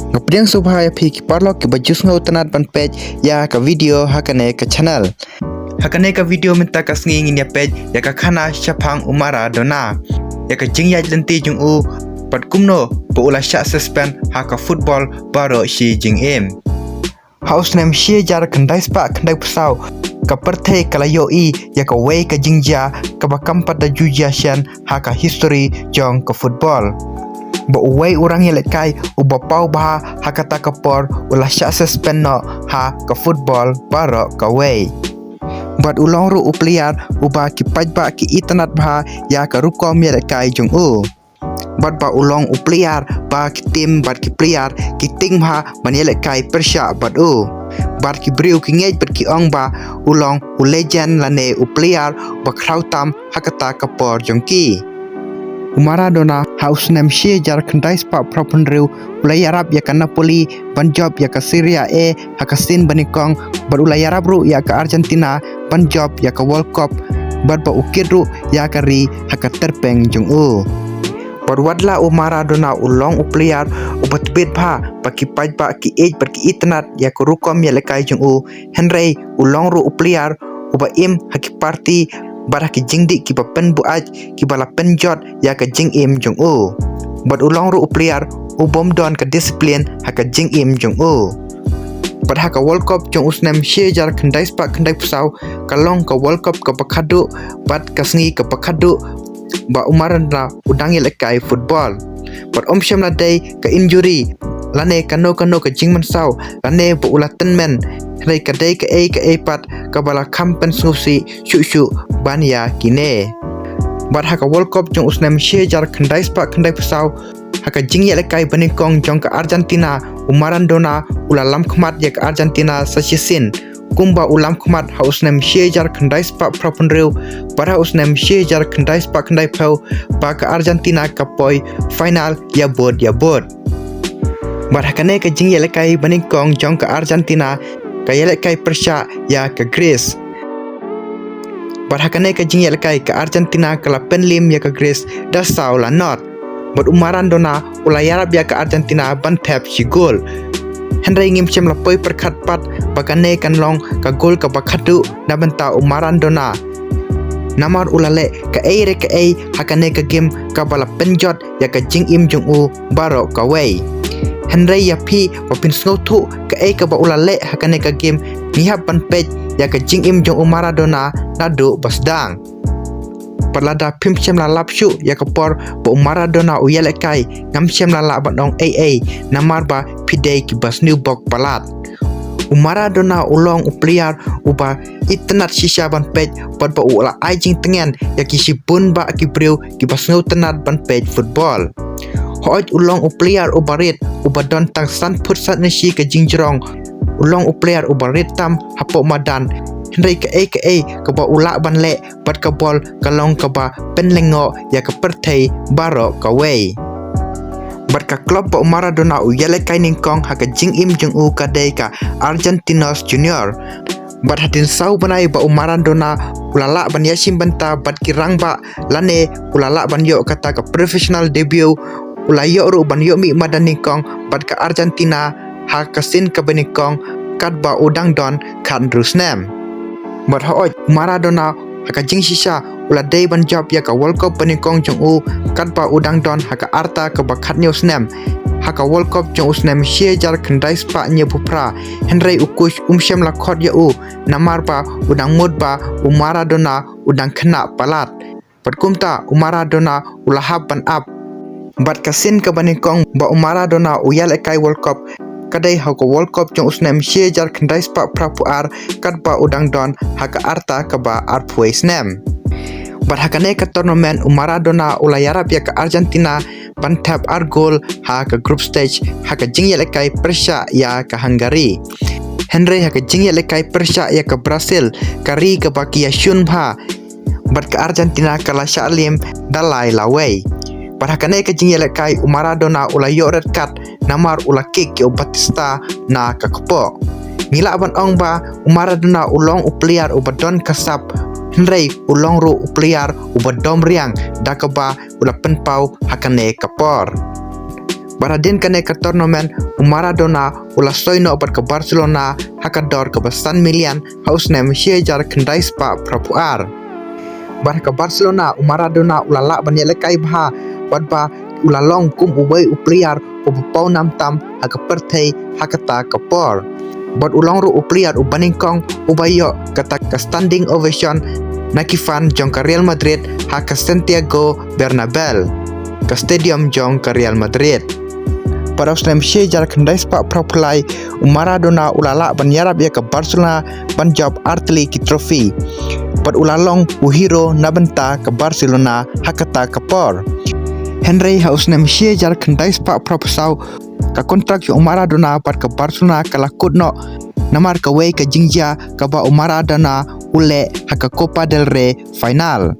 Ngapdeng subhaya phi ki parlo ki bajus ngau tanat ban page ya ka video hakane ka channel. Hakane ka video minta ka sngi ngin ya page ya ka khana Shafang Maradona. Ya ka jingyaj lenti jung u pat kumno po ula sha suspend haka football baro shi jing em. House name shi jar kandai spa kandai pusau ka perthei kalayo i ya ka wei ka jingja ka bakampat da jujia sian haka history jong ka football. Ba uwei orang yang lekai uba pau bah hakata kapor ulah syak suspend no ha ka football baro ka wei. Bat ulong ru upliar uba ki pajba ki itanat bah ya ka rukom ya lekai jung u. Bat ba ulong upliar ba ki tim bat ki pliar ki ting bah man ya lekai persya bat u. Bat ki briu ki ngej bat ki ong ba ulong u legend lane upliar ba krautam hakata kapor jong ki. Maradona house name shi jar kandai spa propon riu ulai Arab ya ka Napoli ban job ya ka Syria hakasin banikong bar ulai Arab ru ya ka Argentina ban job ya ka World Cup bar ba ukir ru ya ka ri haka terpeng jung u. Bar wadla Maradona ulong upliar ubat bit pha paki paj ba ki age bar ki itnat ya ka rukom ya lekai jung u. Henry ulong ru upliar uba im haki party bar ki jingdi ki pen buaj ki bala penjot ya ka jing im jung u. Bad ulong ru upliar ubom don ka disiplin haka jing im jung u. Bad haka World Cup jung usnem shi jar kandai spa kandai pusau kalong ka World Cup ka pakadu bad kasngi ka pakadu ba Maradona udang lekai football. Bad syam la day ka injury lane kano ka jing man sau lane bu ulatan men Rai kadai ka pat kabala kampen susi shu bania kine. Bat haka World Cup jong usnam shi jar kandai spa kandai pusau haka jingya lekai banikong jong ka Argentina Maradona ula lam khmat ya ka Argentina sasisin kumba ulam khmat ha usnam shi jar kandai spa propon riu para usnam shi jar kandai spa kandai pau ba ka Argentina ka poi final ya bod. Bat haka ne ka jingya lekai banikong jong ka Argentina kaya lekai persya ya ke Greece. Bar hakane ka jing lekai ke Argentina kala penlim ya ke Greece dasau la not. Bad Maradona ula yarab ya ke Argentina ban tap si gol. Henry ngim chem la poi perkhat pat bakane kan long ka gol ka bakhatu na benta Maradona. Namar ulale ka hakane ka game ka bala penjot ya ka jing im jung u baro ka wei. Henry ya pi wapin snowtu ka ba ulale hakane ka game nihap ban page ya ka jing im jong Maradona nadu basdang. Parlada pimchem la lapshu ya ka por ba Maradona uyale kai ngamchem la badong namar ba pidei ki bas new bok palat. Maradona ulong upliar uba itnat shisha ban page bad ba ula ajing tengen ya ki sipun ba ki briu ki bas ngau tenat ban page football. Hooj ulong upliar ubarit ubadon tang san put sat nasi ke jingjrong ulong upliar ubarit tam hapo madan Henry ka ba ulak ban le bat ka bol kalong ka ba penlengo ya ka perthei baro ka wei. Bat ka klub ba Maradona uyale kai ningkong haka jing im jung u ka dei ka Argentinos Junior. Bat hatin sau banai ba Maradona ulala ban yasim banta bat kirang ba lane ulala ban yo kata ka professional debut ulayo ru ban yo mi madanikong bat ka Argentina ha kasin ka banikong kat ba udang don kan rusnem. Bat hooj Maradona haka jing shisha ula day ban job ya ka World Cup banikong jong u kat ba udang don haka arta ka bakat news nem haka World Cup jong usnem shi jar kandai spa nye bupra Henry ukush syam la khot ya u namar ba udang mud ba Maradona udang kena palat. Bat kumta Maradona ula hab ban up bat kasin ka banikong ba Maradona uyal ekai World Cup kadai haka World Cup jong usnem shi jar kandai spa prapuar kat ba udang don haka arta ka ba arpui snem. Bat hakane ka tournament Maradona ula yarap ya ka Argentina ban tap gol haka group stage haka jingya ekai persya ya ka Hungary. Henry haka jingya ekai persya ya ka Brazil kari ka baki ya shun bha bat ka Argentina kala syalim dalai lawei. Parhakane ka jingya lekai Maradona ula yo red card namar ula kick yo Batista na kakpo. Ngila ban ong ba Maradona ulong upliar ubadon kasap Henry ulong ru upliar ubadom riang dakaba ula penpau hakane kapor. Baradin kane ka tournament Maradona ulah soino bat ke Barcelona hakador ke besan milian hausnem siejar kendai spa prapuar. Bat ke Barcelona Maradona ulah lak ban lekai bha bat ba ulah long kum ubai upliar upau nam tam haka perthei hakata kapor. Bat ulang ru upliar ubaningkong ubayo kata ke standing ovation nakifan jong ke Real Madrid haka Santiago Bernabeu ke stadium jong ke Real Madrid. Pada usnem siejar kendai spak propulai Maradona ulala ban yarab ya ke Barcelona ban job artli ki trofi. Pad ulalong uhiro nabenta ke Barcelona hakata kapor. Henry hausnem siejar kendai spak propusau ka kontrak yo Maradona pad ke Barcelona kalakut no namar ke wei ke jingja ke ba Maradona ule haka Copa del Rey final.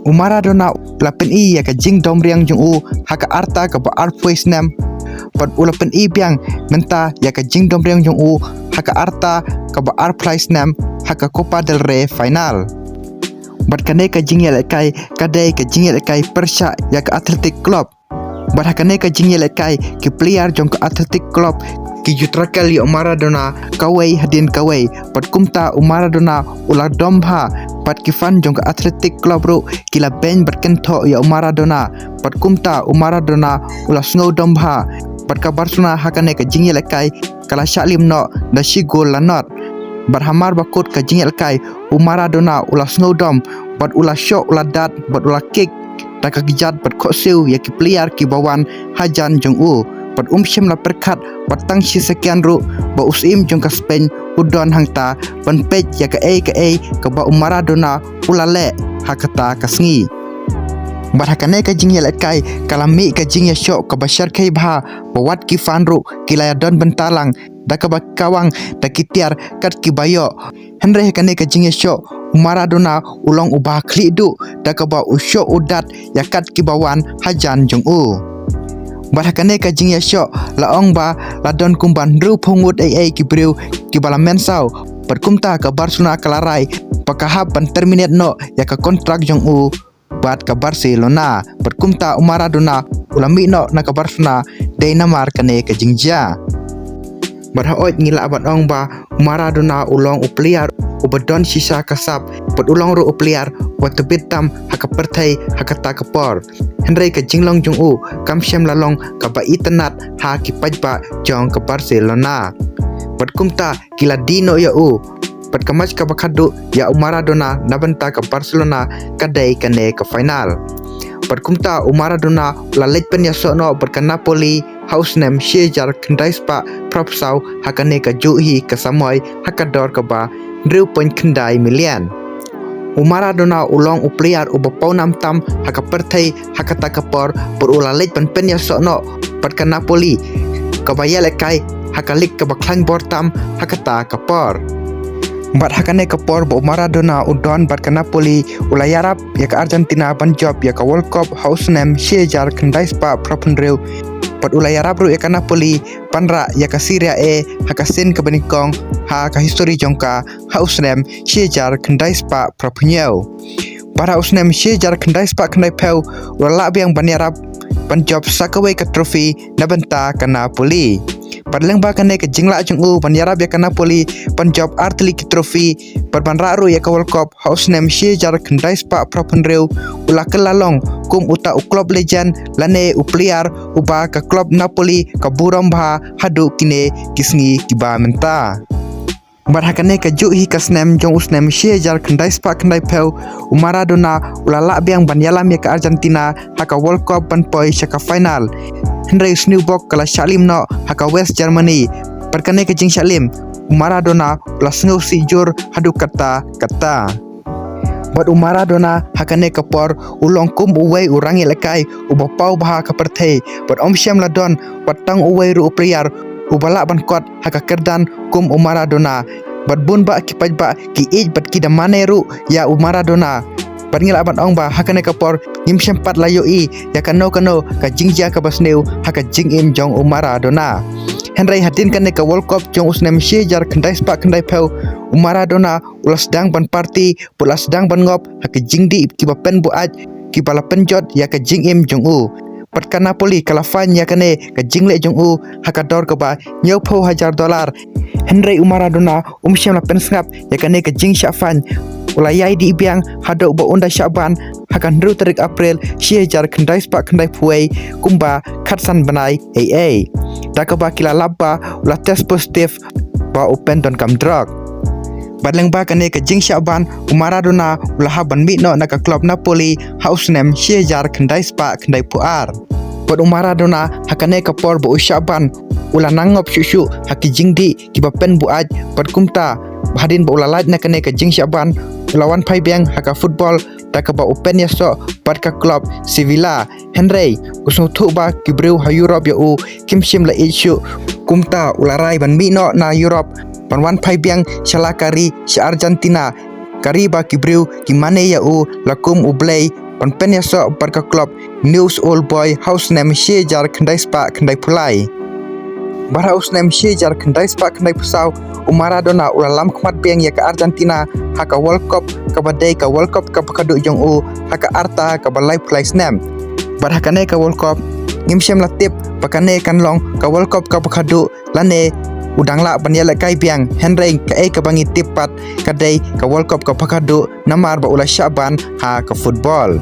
Maradona ulapen i ya ke jing dom riang jung u haka arta ke ba arpois nem pad ulapen i biang menta ya ke jing dom riang jung u haka arta ke ba arplais nem haka Copa del Rey final. Bad kane ke jing ya lekai kadai ke jing ya lekai Persha ya ke Athletic Club. Bad hakane ke jing ya lekai ke player jong ke Athletic Club ki jutrakel yo Maradona kawai hadin kawai pad kumta Maradona ulah dombha pat kifan jong ke Athletic Club ru kila ben berkento ya Maradona pat kumta Maradona ulah sngow dombha pat ka Barcelona hakane ke jing ya lekai kala syaklim no da shi gol lanot barhamar bakut ke jing ya lekai Maradona ulah sngow dom pat ulah shot ulah dat pat ulah kick tak gijat pat khosil ya ki player ki bawan hajan jong u pat syem la perkat patang si sekian ru ba usim jong ka Spain udon hangta pan pej ya ke ba Maradona ulale hakata kasngi bar hakane ka jing ya lekai kalami ka jing ya syok ka bashar kai bha bawat ki fanru kilaya don bentalang da ka ba kawang da kitiar kat ki bayo henry hakane ka jing ya syok Maradona ulong ubah kli du da ka ba usyo udat ya kat ki bawan hajan jong u. Barhakane ka jing ya syok laong ba ladon kumban ru pungut ki briu ki bala mensau perkumta ka Barcelona kalarai pakahap ban terminate no ya ka kontrak jong u bat ka Barcelona perkumta Maradona ulami no na ka Barcelona dei namar kane ka jingja barhaot ngila abat ong ba Maradona ulong upliar ubadon sisa kasap pat ulong ru upliar wat bitam haka pertai hakata kapor Henry ke jinglong jung u kam syam lalong ka ba itanat ha ki pajba jong ke Barcelona pat kumta kila dino ya u pat kamach ka bakadu ya Maradona nabenta ke Barcelona kadai kane ke final pat kumta Maradona la pen ya sono pat ka Napoli hausnem siejar kendai spa propsau hakane ka juhi ke samoy hakador ka ba 2.kendai milian Maradona ulong upliar ubapau nam tam haka perthei hakata kapor berula lej pen ya sokno pat ka Napoli kabaya lekai hakalik ka baklang bor tam hakata kapor bat hakane kapor bo Maradona udon bat ka Napoli ulayarap ya ka Argentina ban job ya ka World Cup hausnem siejar kendai spa propenreu pat ulayarap ru ya ka Napoli panra ya ka Serie A haka sen ka banikong ha ka history jongka hausnem siejar kendai spa propenyo para usnem siejar kendai spa kendai peu wala biang banyarap ban job sakawai ka trofi nabenta ka Napoli padleng ba kane ke jingla jung u banyarap ya ka Napoli ban job artli ki trofi pan raru ya ka World Cup hausnem siejar kendai spa propenreu ula kelalong kum uta u club legend lane upliar uba ka club Napoli ka burom bha hadu kine kisngi kiba menta barhakane ka juhi ka snem jong usnem siejar kendai spa kendai peu Maradona ulala biang banyalam ya ka Argentina haka World Cup ban poi syaka final Henry Snewbok kala Shalim no haka West Germany perkane ka jing Shalim Maradona ulah sengau si jur hadu kata Bat Maradona hakane kapor ulong kum uwei urangi lekai ubapau baha kapertei bat syam ladon watang uwei ru upriar ubala ban kot haka kerdan kum Maradona bat bun ba ki pajba ki ej bat ki damane ru ya Maradona bat ngila ban ong ba hakane kapor nim sempat layo i ya kano ka jingja ka basneu haka jingim jong Maradona Henry hadin kane ka World Cup jong usnem siejar kendai spa kendai peu Maradona ulas sedang ban party pula sedang ban ngop haka jingdi ki bapen buat ki bala penjot ya ka jingim jong u Patka Napoli kalafan yakane ka jingle jong u hakador ka ba $90,000 Henry Maradona syam la pensngap yakane ka jing syafan ulayai di ibiang hado ba unda syaban hakan ru tarik April syejar kendai spak kendai puai kumba katsan banai AA dakaba kila labba ula test positif ba open don kam drug Badleng ba kane ka jing syaban Maradona ula haban mitno na ka klub Napoli hausnem syejar kendai spak kendai puar Pod Maradona hakane ka por ba usyaban ula nangop syusyu haki jingdi kiba pen buaj pod kumta hadin ba ula laj na kane ka jing syaban lawan pai beng haka football tak ba open yaso pod ka klub Sevilla Henry usung thu ba kibreu ha Europe ya u kimshim la issue kumta ula rai ban mitno na Europe panwan pai beng shalakari si Argentina kariba kibreu kimane ya u lakum ublay pan pen yaso pod ka klub News Old Boy House nem syejar kendai spa kendai pulai Barhaus nem syejar kendai spa kendai pusau Maradona ulalam kemat beng ya ke Argentina haka World Cup ka badai ka World Cup ka pakadu jong u haka arta ka balai pulai snem barhakane ka World Cup ngimsem latip pakane kan long ka World Cup ka pakadu lane udangla banyala kai biang Henry ka ka bangi tipat kadai ka World Cup ka pakadu namar ba ula syaban ha ka football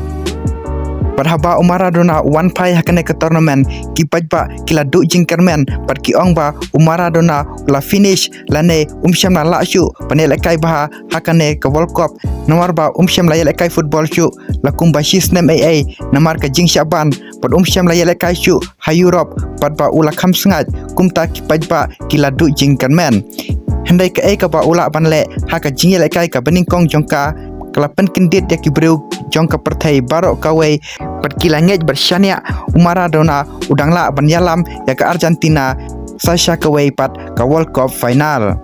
Barhaba Maradona one pai hakane ke tournament ki pajba kila duk jingkermen par ki ong ba Maradona la finish lane syam la syu panela kai ba hakane ke World Cup nomor ba syam la kai football syu la kumba shisnem AA namar ka jing syaban pod syam la kai syu ha Europe pat ba ula kham sngat kumta ki pajba kila duk jingkermen hendai ka ba ula banle haka jing kai ka beningkong jongka kelapan kendit ya kibreu jongka pertai barok kawai perkilangnya bersania Maradona udangla banyalam ya ke Argentina Sasha kawai pat ke World Cup final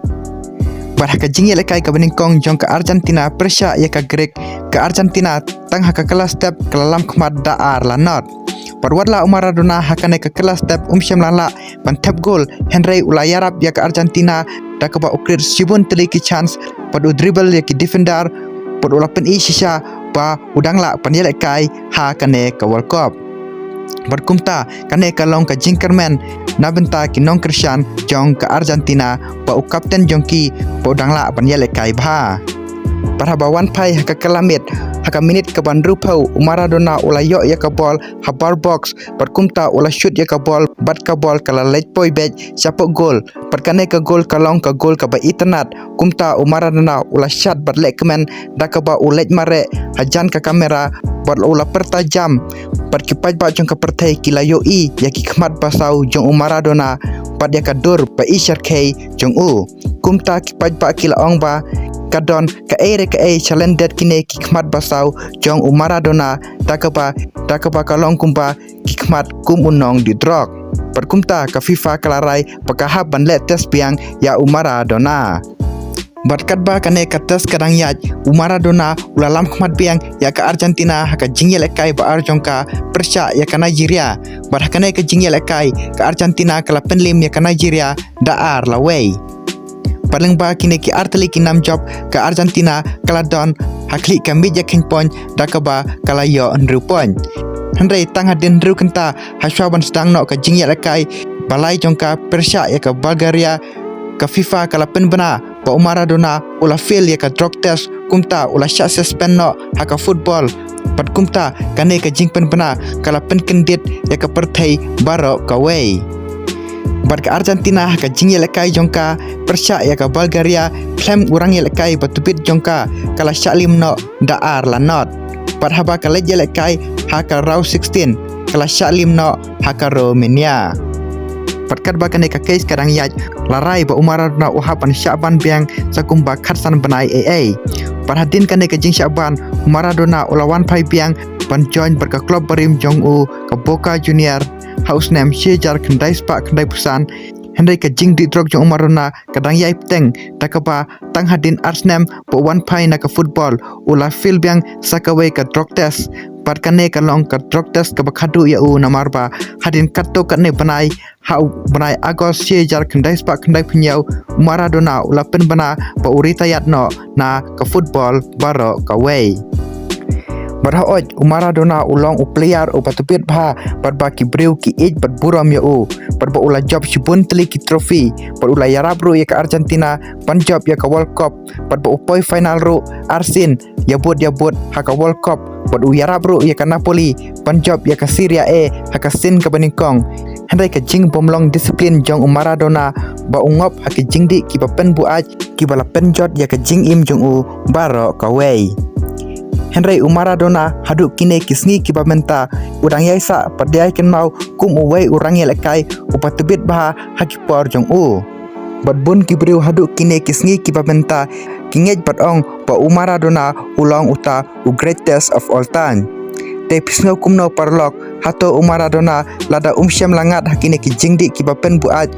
barhaka jingi lekai ke beningkong jongka Argentina Persia ya ke Greek ke Argentina tang haka kelas step kelalam kemat daar lanot Parwadla Maradona hakane ke kelas step syam lala pantap gol Henry ulayarap ya ke Argentina dakaba ukrir sibun teliki chance padu dribble ya ke defender pod ulapan shisha ba udangla panjele kai ha kane ka World Cup berkumta kane ka long ka jingkermen nabenta ki nong Christian jong ka Argentina ba u kapten jongki pa udangla panjele kai ba parhabawan pai haka kalamit haka minit ka bandru pau Maradona ulayo ya ka ball ha bar box berkumta ula shoot ya ka ball bat ka ball kala late boy bet siapa gol perkane ka gol ka long ka gol ka ba internet kumta Maradona ula shot bat lekmen dakaba ulet mare hajan ka kamera bat ula pertajam perkipaj ba jong ka pertai kilayo i ya ki khmat basau jong Maradona pat ya ka dur ba isyar kai jong u kumta kipaj ba kila ong ba kadon ka challendet kine kikmat basau jong Maradona takaba kalong kumpa kikmat kum unong di drog perkumta ka FIFA kalarai pakahab banlet tes biang ya Maradona Barkat ba kane katas kadang yaj Maradona ulalam khmat biang ya ka Argentina haka jingyel ekai ba arjongka Persia ya ka Nigeria barhakane ka jingyel ekai ka Argentina kala penlim ya ka Nigeria daar lawei Paling ba kini ki arteli ki nam job ke Argentina kala don hakli ka meja king pon dakaba kala yo andru pon Henry tang hadin ru kenta haswa ban sedang no ka jingya lakai balai jongka Persia ya ka Bulgaria ka FIFA kala pen bena ba Maradona ula fail ya ka drug test kumta ula syak suspend no haka football pat kumta kane ka jing pen bena kala pen kendit ya ka pertai baro ka wei Bat ke Argentina ka jing lekai jongka Persia ya ka Bulgaria klem urang lekai batupit jongka kala syalim no daar lanot pat haba ka leje lekai haka raw 16 kala syalim no haka Romania patkat ba kane ka case kadang yaj larai ba Maradona uhapan syaban biang sakum ba khatsan banai AA parhadin kane ka jing syaban Maradona ulawan pai biang ban join ber ka klub barim jong u ka Boca Junior House nem syejar kendai spak kendai pusan Henry ka jing di drog jong Maradona kadang yai peteng takaba tang hadin Arsenal po one pai na ka football ula fil biang sakawai ka drug test pat kane ka long ka drug test ka bakhadu ya u namarba hadin katto kane banai Agos syejar kendai spak kendai punyau Maradona ula pen bana pa urita yat no na ka football baro ka wei Barhaoj Maradona ulang player patupit bha barba ki breu ki age bat buram ya barba ula job shibun teli ki trophy bar ula yarab ro ya ka Argentina panjob ya ka World Cup barba upoi final ro Arsin ya bot ha ka World Cup bar u yarab ro ya ka Napoli panjob ya ka Serie A ha ka Sin ka Baningkong handai ka jing bomlong disiplin jong Maradona ba ungop ha ka jingdi ki ba pen buaj ki bala penjot ya ka jing im jong u baro ka wei Henry Maradona haduk kine kisngi kiba menta udang yaisa padiai ken mau kum uwei urang yelekai upatubit baha hakipor jong bat bun kibriu haduk kine kisngi kiba menta kingej bat ong ba Maradona ulang uta greatest of all time te pisngau kumno parlok hato Maradona lada syam langat hakine ki jingdi kiba pen buat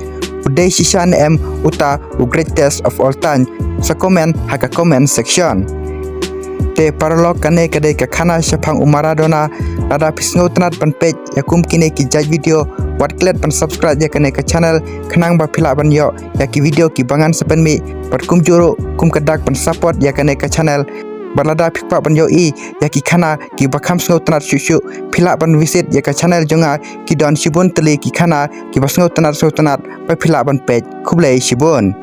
udai sishan uta greatest of all time sa komen haka comment section te parlok kane kadai ka khana Syapang Maradona lada pisngau tanat pan page yakum kine ki jaj video wat klet pan subscribe ya kane ka channel khanang ba phila ban yo ya ki video ki bangan sepen mi pat kum juro kum kadak pan support ya kane ka channel balada phikpa ban yo ya ki khana ki bakham snau tanat shushu phila ban visit ya ka channel jonga ki don shibun tele ki khana ki basngau tanat pa phila ban page khublei shibun